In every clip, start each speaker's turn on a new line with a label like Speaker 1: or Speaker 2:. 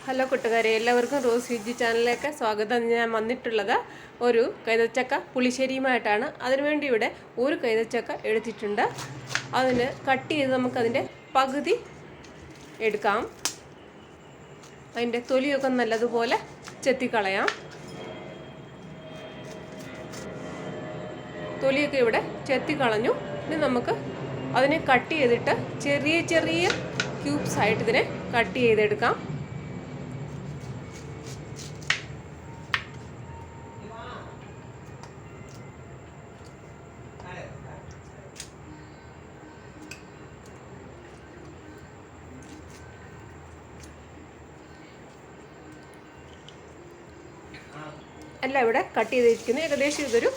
Speaker 1: Hello കൂട്ടുകാരെ, എല്ലാവർക്കും rose രുചി ചാനലിലേക്ക് സ്വാഗതം. ഞാൻ വന്നിട്ടുള്ളത് ഒരു കൈതച്ചക്ക പുളിശ്ശേരിയുമായിട്ടാണ്. അതിനുവേണ്ടി ഇവിടെ ഒരു കൈതച്ചക്ക എടുത്തിട്ടുണ്ട്. അതിന് കട്ട് ചെയ്ത് നമുക്കതിൻ്റെ പകുതി എടുക്കാം. അതിൻ്റെ തൊലിയൊക്കെ നല്ലതുപോലെ ചെത്തിക്കളയാം. തൊലിയൊക്കെ ഇവിടെ ചെത്തിക്കളഞ്ഞു. ഇനി നമുക്ക് അതിനെ കട്ട് ചെയ്തിട്ട് ചെറിയ ചെറിയ ക്യൂബ്സ് ആയിട്ട് ഇതിനെ കട്ട് ചെയ്തെടുക്കാം. എല്ലാം ഇവിടെ കട്ട് ചെയ്തിരിക്കുന്നത്. ഏകദേശം ഇതൊരു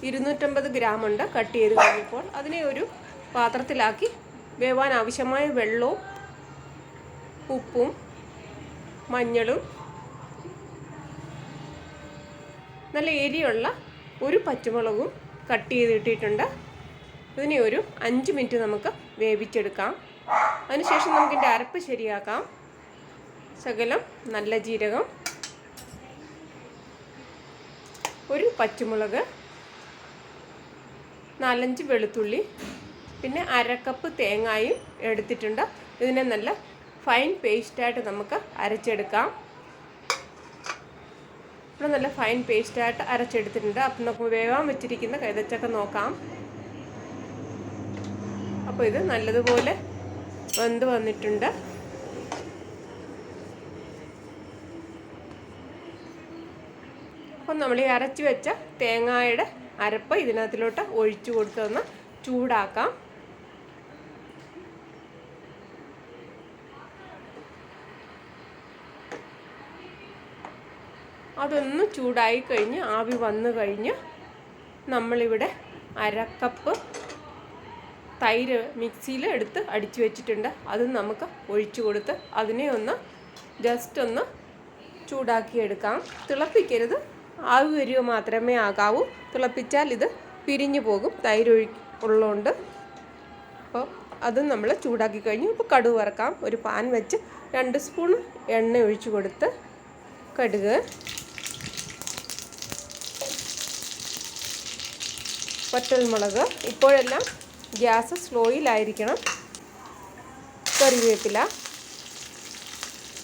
Speaker 1: 250 ഗ്രാം ഉണ്ട്. കട്ട് ചെയ്ത് കഴിഞ്ഞപ്പോൾ അതിനെ ഒരു പാത്രത്തിലാക്കി വേവാൻ ആവശ്യമായ വെള്ളവും ഉപ്പും മഞ്ഞളും നല്ല എരിയുള്ള ഒരു പച്ചമുളകും കട്ട് ചെയ്തിട്ടിട്ടുണ്ട്. ഇതിനെ ഒരു 5 മിനിറ്റ് നമുക്ക് വേവിച്ചെടുക്കാം. അതിനുശേഷം നമുക്കിതിൻ്റെ അരപ്പ് ശരിയാക്കാം. ശകലം നല്ല ജീരകം, ഒരു പച്ചമുളക്, 4-5 വെളുത്തുള്ളി, പിന്നെ 1/2 കപ്പ് തേങ്ങയും എടുത്തിട്ടുണ്ട്. ഇതിനെ നല്ല ഫൈൻ പേസ്റ്റായിട്ട് നമുക്ക് അരച്ചെടുക്കാം. ഇവിടെ നല്ല ഫൈൻ പേസ്റ്റായിട്ട് അരച്ചെടുത്തിട്ടുണ്ട്. അപ്പം നമുക്ക് വേവാൻ വെച്ചിരിക്കുന്ന കൈതച്ചക്ക നോക്കാം. അപ്പോൾ ഇത് നല്ലതുപോലെ വെന്ത് വന്നിട്ടുണ്ട്. അപ്പം നമ്മൾ ഈ അരച്ച് വെച്ച തേങ്ങയുടെ അരപ്പ് ഇതിനകത്തിലോട്ട് ഒഴിച്ചു കൊടുത്തൊന്ന് ചൂടാക്കാം. അതൊന്ന് ചൂടായി കഴിഞ്ഞ് ആവി വന്നു കഴിഞ്ഞ് നമ്മളിവിടെ 1/2 കപ്പ് തൈര് മിക്സിയിൽ എടുത്ത് അടിച്ചു വെച്ചിട്ടുണ്ട്. അത് നമുക്ക് ഒഴിച്ചു കൊടുത്ത് അതിനെ ഒന്ന് ജസ്റ്റ് ഒന്ന് ചൂടാക്കിയെടുക്കാം. തിളപ്പിക്കരുത്, ആവി വരിക മാത്രമേ ആകാവൂ. തിളപ്പിച്ചാൽ ഇത് പിരിഞ്ഞു പോകും, തൈര് ഉള്ളതുകൊണ്ട്. അപ്പോൾ അതും നമ്മൾ ചൂടാക്കി കഴിഞ്ഞു. ഇപ്പോൾ കടുക് വറക്കാം. ഒരു പാൻ വെച്ച് 2 സ്പൂൺ എണ്ണ ഒഴിച്ചു കൊടുത്ത് കടുക്, വറ്റൽമുളക്, ഇപ്പോഴെല്ലാം ഗ്യാസ് സ്ലോയിലായിരിക്കണം, കറിവേപ്പില,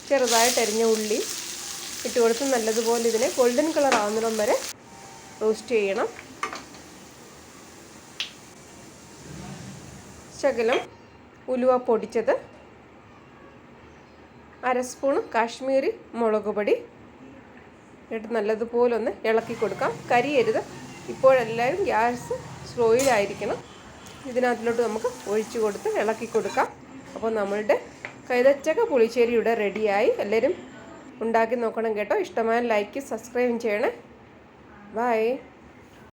Speaker 1: ചെറുതായിട്ട് അരിഞ്ഞ ഉള്ളി ഇട്ട് കൊടുത്ത് നല്ലതുപോലെ ഇതിനെ ഗോൾഡൻ കളർ ആവുന്നിടം വരെ റോസ്റ്റ് ചെയ്യണം. ശകലം ഉലുവ പൊടിച്ചത്, 1/2 സ്പൂൺ കാശ്മീരി മുളക് പൊടി ഇട്ട് നല്ലതുപോലെ ഒന്ന് ഇളക്കി കൊടുക്കാം. കരിയരുത്. ഇപ്പോഴെല്ലാവരും ഗ്യാസ് സ്ലോയിലായിരിക്കണം. ഇതിനകത്തിലോട്ട് നമുക്ക് ഒഴിച്ചു കൊടുത്ത് ഇളക്കി കൊടുക്കാം. അപ്പോൾ നമ്മളുടെ കൈതച്ചക്ക പുളിശ്ശേരി ഇവിടെ റെഡിയായി. എല്ലാവരും ഉണ്ടാക്കി നോക്കണം കേട്ടോ. ഇഷ്ടമായ ലൈക്ക് സബ്സ്ക്രൈബ് ചെയ്യണേ. ബൈ.